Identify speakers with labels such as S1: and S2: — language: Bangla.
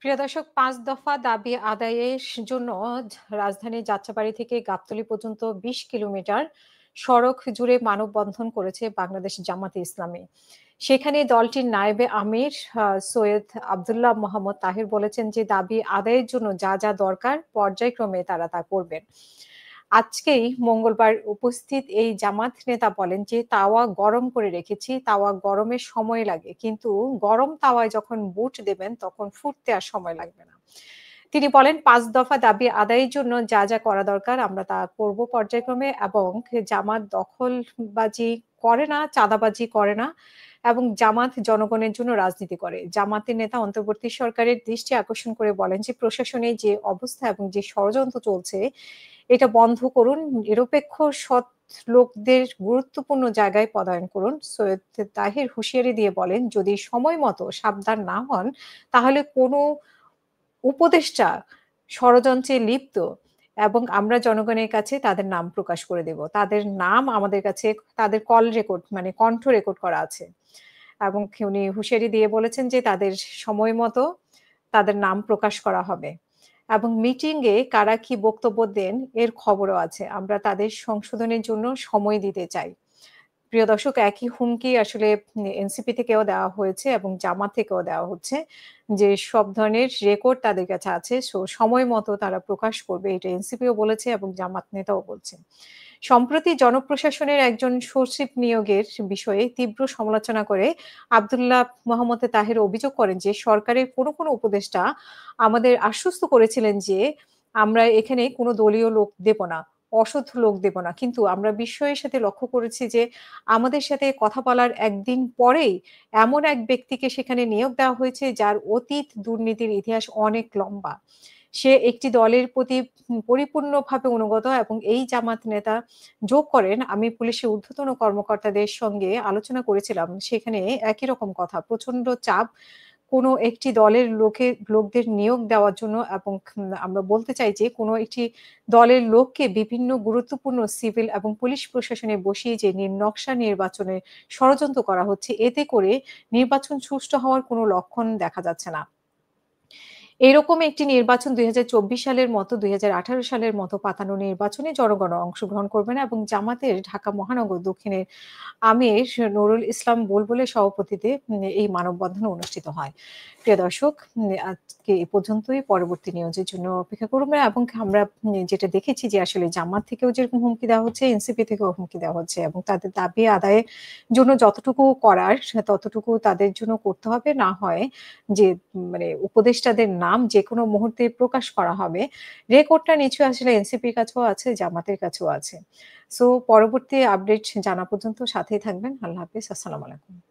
S1: প্রিয় দর্শক, ৫ দফা দাবি আদায়ের জন্য রাজধানীর যাত্রাবাড়ী থেকে গাবতলী পর্যন্ত ২০ কিলোমিটার সড়ক জুড়ে মানববন্ধন করেছে বাংলাদেশ জামাতে ইসলামী। সেখানে দলটির নায়েবে আমির সৈয়দ আব্দুল্লাহ মোহাম্মদ তাহির বলেছেন যে দাবি আদায়ের জন্য যা যা দরকার পর্যায়ক্রমে তারা তা করবেন। আজকেই মঙ্গলবার উপস্থিত এই জামাত নেতা বলেন যে তাওয়া গরম করে রেখেছি, তাওয়া গরমের সময় লাগে। কিন্তু গরম তাওয়ায় যখন বুট দেবেন তখন ফুটতে আর সময় লাগবে না। তিনি বলেন ৫ দফা দাবি আদায়ের জন্য যা যা করা দরকার আমরা তা করব পর্যায়ক্রমে এবং জামাত দখলবাজি করে না, চাঁদাবাজি করে না এবং জামাত জনগণের জন্য রাজনীতি করে। জামাতের নেতা অন্তর্বর্তী সরকারের দৃষ্টি আকর্ষণ করে বলেন যে প্রশাসনে যে অবস্থা এবং যে ষড়যন্ত্র চলছে এটা বন্ধ করুন। নিরপেক্ষ সৎ লোকদের গুরুত্বপূর্ণ জায়গায় পদায়ন করুন। সৈয়দ তাহির হুঁশিয়ারি দিয়ে বলেন, যদি সময় মতো সাবধান না হন তাহলে কোনো উপদেষ্টা ষড়যন্ত্রে লিপ্ত এবং আমরা জনগণের কাছে তাদের নাম প্রকাশ করে দেব। তাদের নাম আমাদের কাছে তাদের কল রেকর্ড মানে কণ্ঠ রেকর্ড করা আছে। এবং উনি হুঁশিয়ারি দিয়ে বলেছেন যে তাদের সময় মতো তাদের নাম প্রকাশ করা হবে। এবং মিটিংয়ে কারা কি বক্তব্য দেন এর খবরও আছে। আমরা তাদের সংশোধনের জন্য সময় দিতে চাই। প্রিয় দর্শক, একই হুমকি আসলে এনসিপি থেকেও দেওয়া হয়েছে এবং জামাত থেকেও দেওয়া হচ্ছে যে সব ধরনের রেকর্ড তাদের কাছে আছে। সময় মতো তারা প্রকাশ করবে। এটা এনসিপিও বলেছে এবং জামাত নেতাও বলছেন। সম্প্রতি জনপ্রশাসনের একজন সচিব নিয়োগের বিষয়ে তীব্র সমালোচনা করে আব্দুল্লাহ মোহাম্মদ তাহের অভিযোগ করেন যে সরকারের কোনো উপদেষ্টা আমাদের আশ্বস্ত করেছিলেন যে আমরা এখানে কোনো দলীয় লোক দেব না। অসৎ লোক দেব না। কিন্তু আমরা বিস্ময়ের সাথে লক্ষ্য করেছি যে আমাদের সাথে কথা বলার একদিন পরেই এমন এক ব্যক্তিকে সেখানে নিয়োগ দেওয়া হয়েছে যার অতীত দুর্নীতির ইতিহাস অনেক লম্বা। সে একটি দলের প্রতি পরিপূর্ণভাবে অনুগত এবং এই জামাত নেতা যোগ করেন, আমি পুলিশের ঊর্ধ্বতন কর্মকর্তাদের সঙ্গে আলোচনা করেছিলাম। সেখানে একই রকম কথা। প্রচন্ড চাপ কোনো একটি দলের লোকদের নিয়োগ দেওয়ার জন্য এবং আমরা বলতে চাই যে কোনো একটি দলের লোককে বিভিন্ন গুরুত্বপূর্ণ সিভিল এবং পুলিশ প্রশাসনে বসিয়ে যে নকশা নির্বাচনের ষড়যন্ত্র করা হচ্ছে, এতে করে নির্বাচন সুষ্ঠু হওয়ার কোনো লক্ষণ দেখা যাচ্ছে না। এরকম একটি নির্বাচন ২০২৪ সালের মতো ২০১৮ সালের মতো পাতানো নির্বাচনে জনগণ অংশগ্রহণ করবে না এবং জামাতের ঢাকা মহানগর দক্ষিণের আমির নুরুল ইসলাম বুলবুলের সভাপতিত্বে এই মানববন্ধন অনুষ্ঠিত হয়। প্রিয় দর্শক, আজকে এ পর্যন্তই। পরবর্তী নিউজের জন্য অপেক্ষা করবেন এবং আমরা যেটা দেখেছি যে আসলে জামাত থেকেও যেরকম হুমকি দেওয়া হচ্ছে, এনসিপি থেকেও হুমকি দেওয়া হচ্ছে এবং তাদের দাবি আদায়ের জন্য যতটুকু করার ততটুকু তাদের জন্য করতে হবে। না হয় যে মানে উপদেষ্টাদের নাম যেকোনো মুহূর্তে প্রকাশ করা হবে। রেকর্ডটা নিশ্চয়ই আসলে এনসিপির কাছেও আছে, জামাতের কাছেও আছে। সো পরবর্তী আপডেট জানা পর্যন্ত সাথেই থাকবেন। আল্লাহ হাফেজ। আসসালামু আলাইকুম।